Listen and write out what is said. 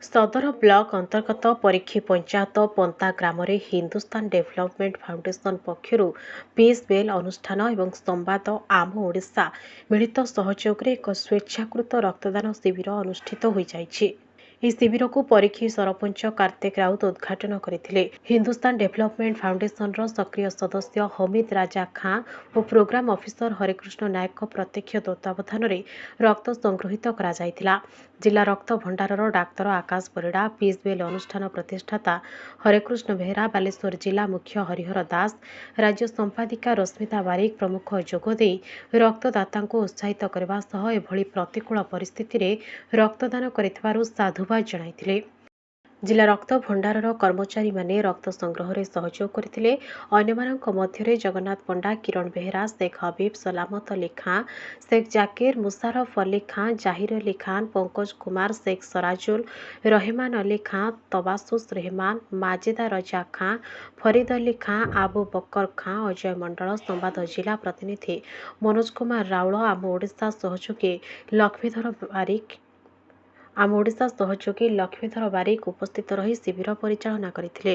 ସଦର ବ୍ଲକ ଅନ୍ତର୍ଗତ ପରୀକ୍ଷୀ ପଞ୍ଚାୟତ ପନ୍ତା ଗ୍ରାମରେ ହିନ୍ଦୁସ୍ତାନ ଡେଭଲପମେଣ୍ଟ ଫାଉଣ୍ଡେସନ ପକ୍ଷରୁ ପିସ୍ ବେଲ୍ ଅନୁଷ୍ଠାନ ଏବଂ ସମ୍ବାଦ ଆମ ଓଡ଼ିଶା ମିଳିତ ସହଯୋଗରେ ଏକ ସ୍ୱେଚ୍ଛାକୃତ ରକ୍ତଦାନ ଶିବିର ଅନୁଷ୍ଠିତ ହୋଇଯାଇଛି। ଏହି ଶିବିରକୁ ପରୀକ୍ଷୀ ସରପଞ୍ଚ କାର୍ତ୍ତିକ ରାଉତ ଉଦ୍ଘାଟନ କରିଥିଲେ। ହିନ୍ଦୁସ୍ତାନ ଡେଭଲପମେଣ୍ଟ ଫାଉଣ୍ଡେସନର ସକ୍ରିୟ ସଦସ୍ୟ ହମିଦ ରାଜା ଖାଁ ଓ ପ୍ରୋଗ୍ରାମ ଅଫିସର ହରେକୃଷ୍ଣ ନାୟକଙ୍କ ପ୍ରତ୍ୟକ୍ଷ ତତ୍ତ୍ୱାବଧାନରେ ରକ୍ତ ସଂଗୃହୀତ କରାଯାଇଥିଲା। ଜିଲ୍ଲା ରକ୍ତ ଭଣ୍ଡାରର ଡାକ୍ତର ଆକାଶ ପରିଡ଼ା, ପିସ୍ ବେଲ୍ ଅନୁଷ୍ଠାନ ପ୍ରତିଷ୍ଠାତା ହରେକୃଷ୍ଣ ବେହେରା, ବାଲେଶ୍ୱର ଜିଲ୍ଲା ମୁଖ୍ୟ ହରିହର ଦାସ, ରାଜ୍ୟ ସମ୍ପାଦିକା ରଶ୍ମିତା ବାରିକ ପ୍ରମୁଖ ଯୋଗଦେଇ ରକ୍ତଦାତାଙ୍କୁ ଉତ୍ସାହିତ କରିବା ସହ ଏଭଳି ପ୍ରତିକୂଳ ପରିସ୍ଥିତିରେ ରକ୍ତଦାନ କରିଥିବାରୁ ସାଧୁବାଦ ଜଣାଇଥିଲେ। ଜିଲ୍ଲା ରକ୍ତ ଭଣ୍ଡାରର କର୍ମଚାରୀମାନେ ରକ୍ତ ସଂଗ୍ରହରେ ସହଯୋଗ କରିଥିଲେ। ଅନ୍ୟମାନଙ୍କ ମଧ୍ୟରେ ଜଗନ୍ନାଥ ପଣ୍ଡା, କିରଣ ବେହେରା, ଶେଖ୍ ହବିବ, ସଲାମତ ଅଲି ଖାଁ, ଶେଖ୍ ଜାକିର, ମୁଶାରଫ ଅଲି ଖାଁ, ଜାହିର ଅଲି ଖାନ, ପଙ୍କଜ କୁମାର, ଶେଖ୍ ସରାଜୁଲ, ରହେମାନ ଅଲି ଖାଁ, ତବାସୁସ ରେହମାନ, ମାଜିଦା ରଜା ଖାଁ, ଫରିଦ ଅଲି ଖାଁ, ଆବୁ ବକର ଖାଁ, ଅଜୟ ମଣ୍ଡଳ, ସମ୍ବାଦ ଜିଲ୍ଲା ପ୍ରତିନିଧି ମନୋଜ କୁମାର ରାଉଳ, ଆମ ଓଡ଼ିଶା ସହଯୋଗୀ ଲକ୍ଷ୍ମୀଧର ବାରିକ ଉପସ୍ଥିତ ରହି ଶିବିର ପରିଚାଳନା କରିଥିଲେ।